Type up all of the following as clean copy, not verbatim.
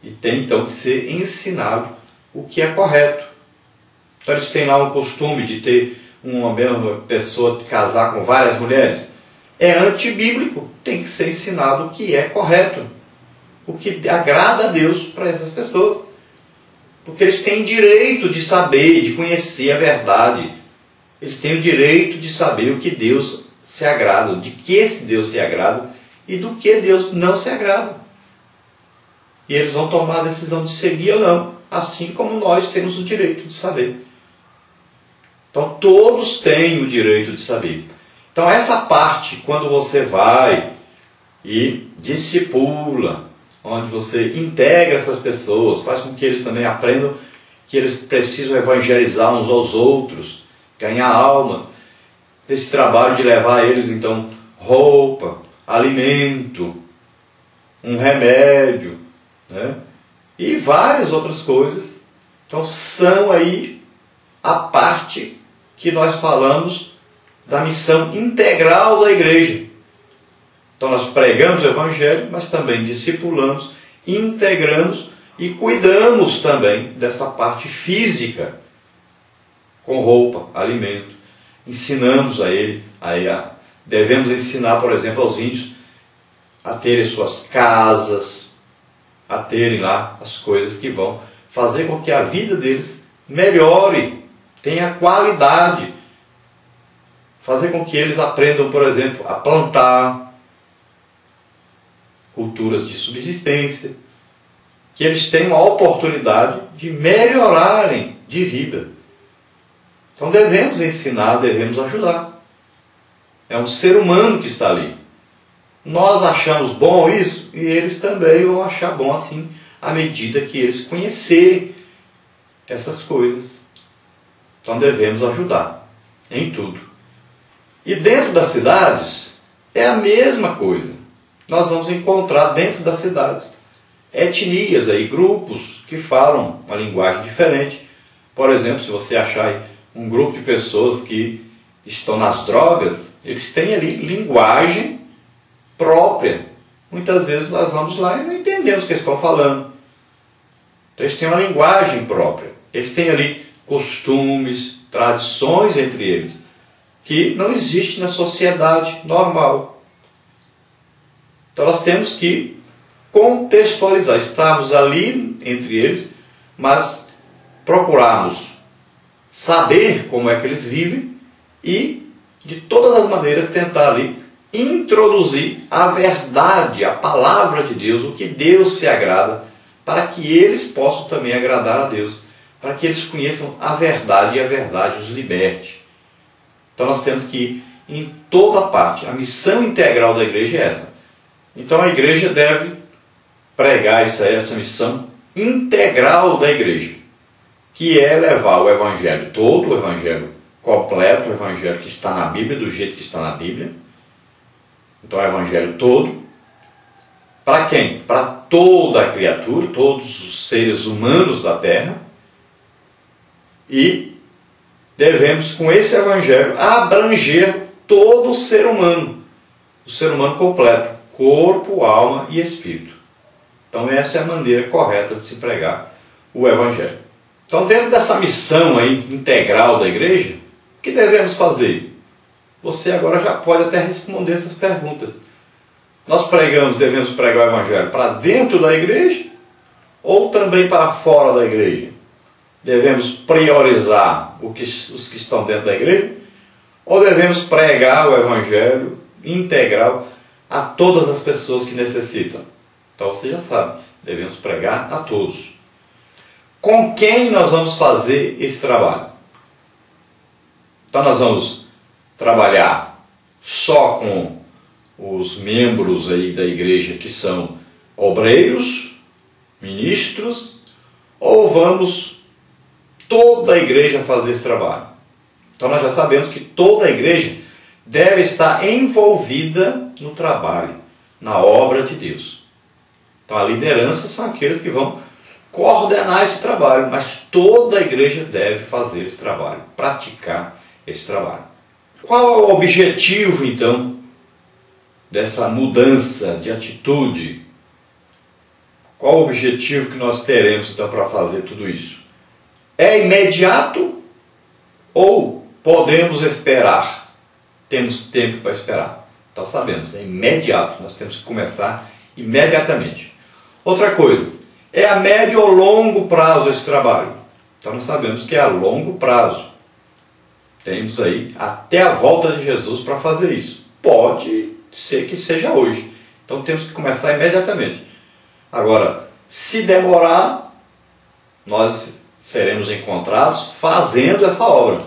E tem então que ser ensinado o que é correto. Então eles têm lá um costume de ter uma mesma pessoa de casar com várias mulheres. É antibíblico, tem que ser ensinado o que é correto, o que agrada a Deus para essas pessoas. Porque eles têm direito de saber, de conhecer a verdade. Eles têm o direito de saber o que Deus se agrada, de que esse Deus se agrada e do que Deus não se agrada. E eles vão tomar a decisão de seguir ou não, assim como nós temos o direito de saber. Então todos têm o direito de saber. Então essa parte, quando você vai e discipula, onde você integra essas pessoas, faz com que eles também aprendam que eles precisam evangelizar uns aos outros, ganhar almas, esse trabalho de levar eles então roupa, alimento, um remédio, né? E várias outras coisas. Então são aí a parte que nós falamos da missão integral da igreja. Então nós pregamos o Evangelho, mas também discipulamos, integramos e cuidamos também dessa parte física, com roupa, alimento. Ensinamos a ele, devemos ensinar, por exemplo, aos índios a terem suas casas, a terem lá as coisas que vão fazer com que a vida deles melhore, tenha qualidade, fazer com que eles aprendam, por exemplo, a plantar, culturas de subsistência, que eles tenham a oportunidade de melhorarem de vida. Então devemos ensinar, devemos ajudar. É um ser humano que está ali. Nós achamos bom isso e eles também vão achar bom assim, à medida que eles conhecerem essas coisas. Então devemos ajudar em tudo. E dentro das cidades é a mesma coisa. Nós vamos encontrar dentro das cidades etnias, aí, grupos que falam uma linguagem diferente. Por exemplo, se você achar aí um grupo de pessoas que estão nas drogas, eles têm ali linguagem própria. Muitas vezes nós vamos lá e não entendemos o que eles estão falando. Então eles têm uma linguagem própria. Eles têm ali costumes, tradições entre eles, que não existe na sociedade normal. Então nós temos que contextualizar, estarmos ali entre eles, mas procurarmos saber como é que eles vivem e, de todas as maneiras, tentar ali introduzir a verdade, a palavra de Deus, o que Deus se agrada, para que eles possam também agradar a Deus, para que eles conheçam a verdade e a verdade os liberte. Então nós temos que ir em toda parte. A missão integral da igreja é essa. Então a igreja deve pregar essa missão integral da igreja, que é levar o Evangelho todo, o Evangelho completo, o Evangelho que está na Bíblia, do jeito que está na Bíblia. Então o Evangelho todo. Para quem? Para toda a criatura, todos os seres humanos da terra. E devemos, com esse Evangelho, abranger todo o ser humano completo, corpo, alma e espírito. Então essa é a maneira correta de se pregar o Evangelho. Então, dentro dessa missão aí integral da igreja, o que devemos fazer? Você agora já pode até responder essas perguntas. Nós devemos pregar o Evangelho para dentro da igreja ou também para fora da igreja? Devemos priorizar os que estão dentro da igreja? Ou devemos pregar o Evangelho integral a todas as pessoas que necessitam? Então você já sabe, devemos pregar a todos. Com quem nós vamos fazer esse trabalho? Então nós vamos trabalhar só com os membros aí da igreja que são obreiros, ministros, ou vamos toda a igreja fazer esse trabalho? Então nós já sabemos que toda a igreja deve estar envolvida no trabalho, na obra de Deus. Então a liderança são aqueles que vão coordenar esse trabalho, mas toda a igreja deve fazer esse trabalho, praticar esse trabalho. Qual é o objetivo então dessa mudança de atitude? Qual o objetivo que nós teremos então para fazer tudo isso? É imediato ou podemos esperar? Temos tempo para esperar. Então sabemos, é imediato, nós temos que começar imediatamente. Outra coisa, é a médio ou longo prazo esse trabalho? Então nós sabemos que é a longo prazo. Temos aí até a volta de Jesus para fazer isso. Pode ser que seja hoje. Então temos que começar imediatamente. Agora, se demorar, nós seremos encontrados fazendo essa obra.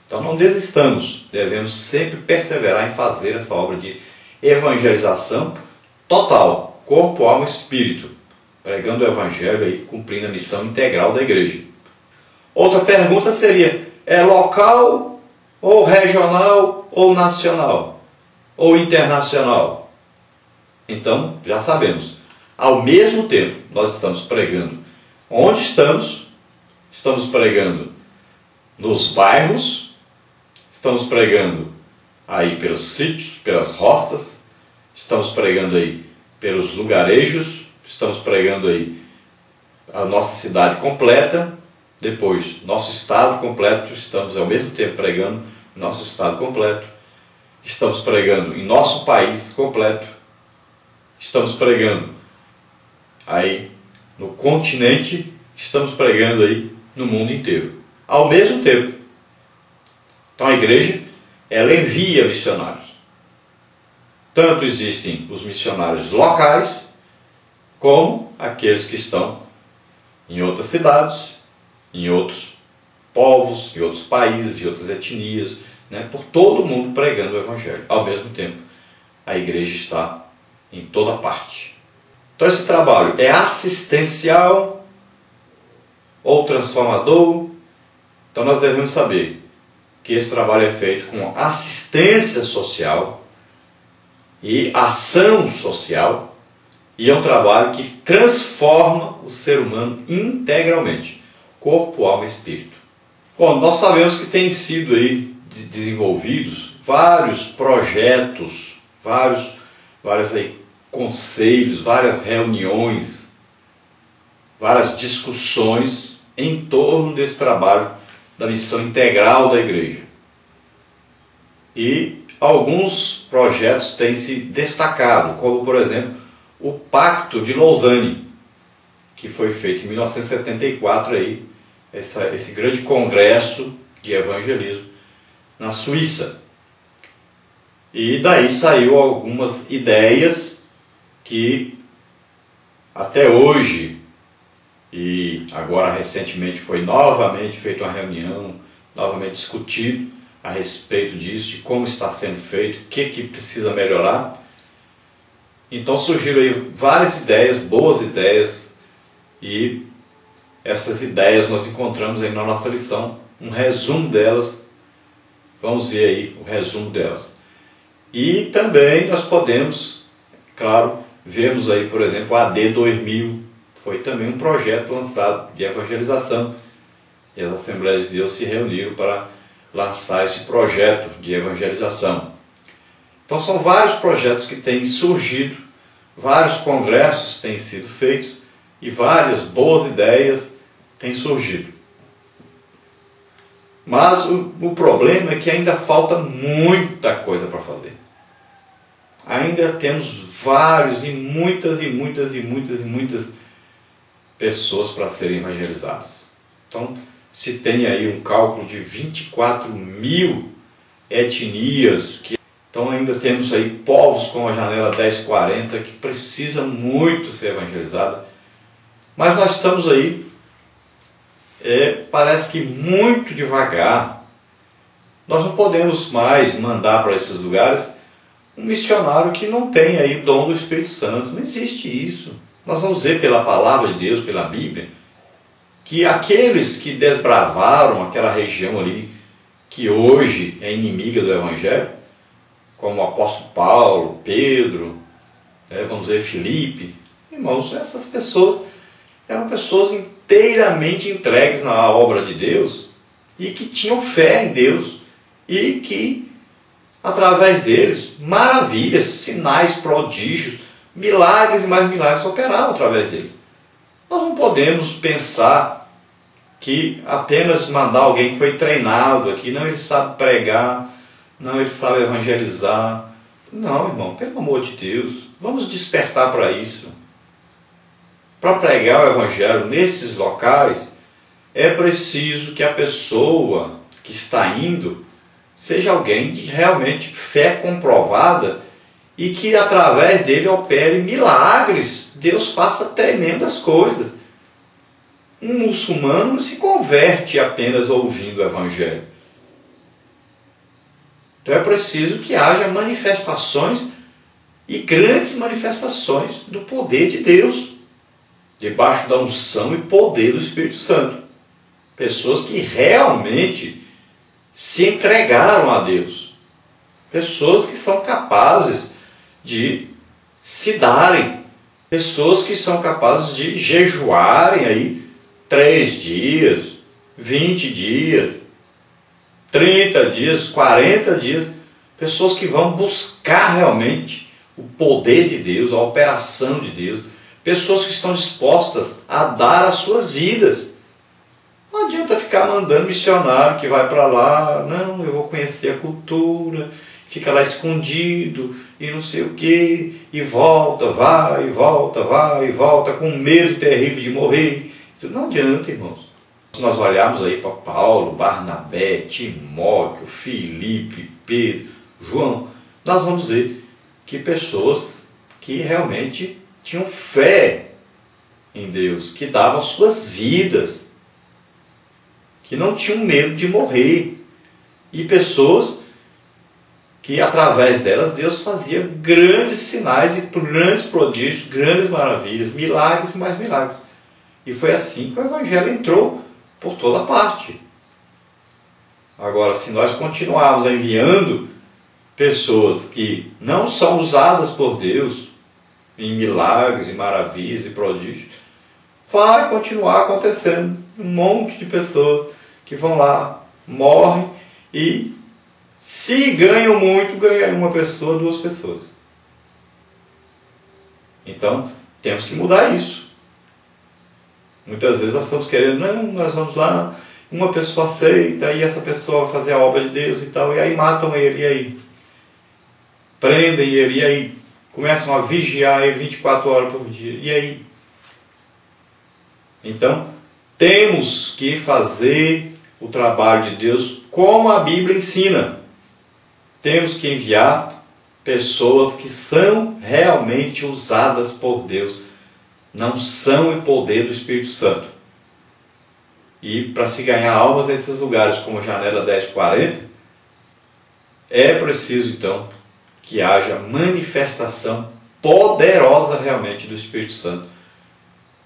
Então não desistamos, devemos sempre perseverar em fazer essa obra de evangelização total, corpo, alma e espírito, pregando o evangelho e cumprindo a missão integral da igreja. Outra pergunta seria, é local ou regional ou nacional ou internacional? Então já sabemos, ao mesmo tempo nós estamos pregando onde estamos pregando nos bairros, estamos pregando aí pelos sítios, pelas roças, estamos pregando aí pelos lugarejos, estamos pregando aí a nossa cidade completa, depois nosso estado completo, estamos ao mesmo tempo pregando nosso estado completo, estamos pregando em nosso país completo, estamos pregando aí no continente, estamos pregando aí no mundo inteiro, ao mesmo tempo. Então a igreja, ela envia missionários. Tanto existem os missionários locais, como aqueles que estão em outras cidades, em outros povos, em outros países, em outras etnias, né? Por todo mundo pregando o evangelho. Ao mesmo tempo, a igreja está em toda parte. Então esse trabalho é assistencial ou transformador? Então nós devemos saber que esse trabalho é feito com assistência social e ação social, e é um trabalho que transforma o ser humano integralmente, corpo, alma e espírito. Bom, nós sabemos que tem sido aí desenvolvidos vários projetos, vários aí conselhos, várias reuniões, várias discussões em torno desse trabalho da missão integral da igreja. E alguns projetos têm se destacado, como por exemplo o Pacto de Lausanne, que foi feito em 1974 aí, esse grande congresso de evangelismo na Suíça. E daí saiu algumas ideias que até hoje, e agora recentemente foi novamente feita uma reunião, novamente discutido a respeito disso, de como está sendo feito, o que precisa melhorar. Então surgiram aí várias ideias, boas ideias, e essas ideias nós encontramos aí na nossa lição, um resumo delas. Vamos ver aí o resumo delas. E também nós podemos, claro, vemos aí, por exemplo, a AD 2000, foi também um projeto lançado de evangelização, e as Assembleias de Deus se reuniram para lançar esse projeto de evangelização. Então são vários projetos que têm surgido, vários congressos têm sido feitos e várias boas ideias têm surgido. Mas o problema é que ainda falta muita coisa para fazer. Ainda temos vários e muitas pessoas para serem evangelizadas. Então se tem aí um cálculo de 24 mil etnias, então ainda temos aí povos como a janela 1040 que precisam muito ser evangelizados, mas nós estamos aí, parece que muito devagar. Nós não podemos mais mandar para esses lugares um missionário que não tem aí o dom do Espírito Santo. Não existe isso. Nós vamos ver pela palavra de Deus, pela Bíblia, que aqueles que desbravaram aquela região ali, que hoje é inimiga do Evangelho, como o apóstolo Paulo, Pedro, vamos ver Filipe, irmãos, essas pessoas eram pessoas inteiramente entregues na obra de Deus e que tinham fé em Deus e que, através deles, maravilhas, sinais, prodígios, milagres e mais milagres operavam através deles. Nós não podemos pensar que apenas mandar alguém que foi treinado aqui, não, ele sabe pregar, não, ele sabe evangelizar. Não, irmão, pelo amor de Deus, vamos despertar para isso. Para pregar o evangelho nesses locais, é preciso que a pessoa que está indo seja alguém de realmente fé comprovada e que através dele opere milagres. Deus faça tremendas coisas. Um muçulmano não se converte apenas ouvindo o evangelho. Então é preciso que haja manifestações e grandes manifestações do poder de Deus, debaixo da unção e poder do Espírito Santo. Pessoas que realmente se entregaram a Deus. Pessoas que são capazes de se darem. Pessoas que são capazes de jejuarem aí 3 dias, 20 dias, 30 dias, 40 dias. Pessoas que vão buscar realmente o poder de Deus, a operação de Deus. Pessoas que estão dispostas a dar as suas vidas. Não adianta ficar mandando missionário que vai para lá, não, eu vou conhecer a cultura, fica lá escondido e não sei o que, e volta, vai e volta, com medo terrível de morrer. Não adianta, irmãos. Se nós olharmos aí para Paulo, Barnabé, Timóteo, Filipe, Pedro, João, nós vamos ver que pessoas que realmente tinham fé em Deus, que davam suas vidas, que não tinham medo de morrer, e pessoas que através delas Deus fazia grandes sinais e grandes prodígios, grandes maravilhas, milagres e mais milagres. E foi assim que o Evangelho entrou por toda parte. Agora, se nós continuarmos enviando pessoas que não são usadas por Deus em milagres e maravilhas e prodígios, vai continuar acontecendo um monte de pessoas que vão lá, morrem e, se ganham muito, ganham uma pessoa, 2 pessoas. Então, temos que mudar isso. Muitas vezes nós estamos querendo, não, nós vamos lá, uma pessoa aceita, e essa pessoa vai fazer a obra de Deus e tal, e aí matam ele, e aí? Prendem ele, e aí? Começam a vigiar ele 24 horas por dia, e aí? Então, temos que fazer o trabalho de Deus como a Bíblia ensina. Temos que enviar pessoas que são realmente usadas por Deus, não são em poder do Espírito Santo. E para se ganhar almas nesses lugares como Janela 1040, é preciso então que haja manifestação poderosa realmente do Espírito Santo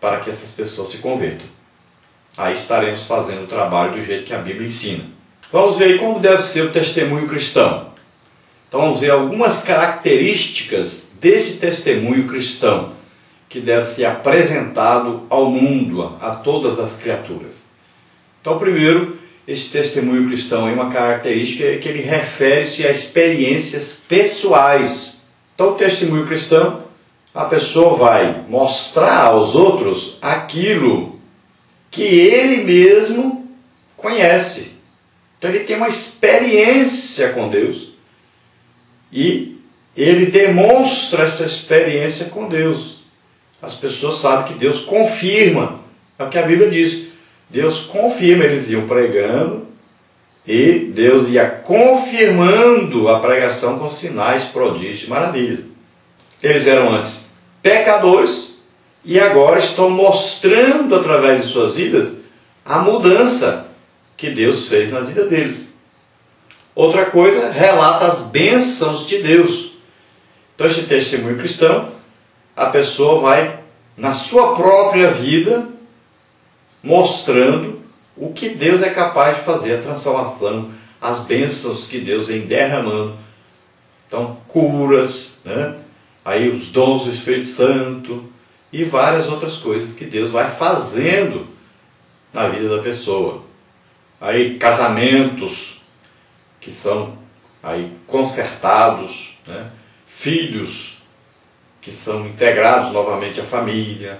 para que essas pessoas se convertam. Aí estaremos fazendo o trabalho do jeito que a Bíblia ensina. Vamos ver aí como deve ser o testemunho cristão. Então vamos ver algumas características desse testemunho cristão que deve ser apresentado ao mundo, a todas as criaturas. Então, primeiro, esse testemunho cristão é uma característica que ele refere-se a experiências pessoais. Então, o testemunho cristão, a pessoa vai mostrar aos outros aquilo que ele mesmo conhece. Então, ele tem uma experiência com Deus e ele demonstra essa experiência com Deus. As pessoas sabem que Deus confirma. É o que a Bíblia diz. Deus confirma. Eles iam pregando e Deus ia confirmando a pregação com sinais, prodígios e maravilhas. Eles eram antes pecadores e agora estão mostrando através de suas vidas a mudança que Deus fez na vida deles. Outra coisa, relata as bênçãos de Deus. Então, este testemunho cristão, a pessoa vai, na sua própria vida, mostrando o que Deus é capaz de fazer, a transformação, as bênçãos que Deus vem derramando. Então, curas, né? Aí os dons do Espírito Santo e várias outras coisas que Deus vai fazendo na vida da pessoa. Aí casamentos que são aí consertados, né? Filhos que são integrados novamente à família,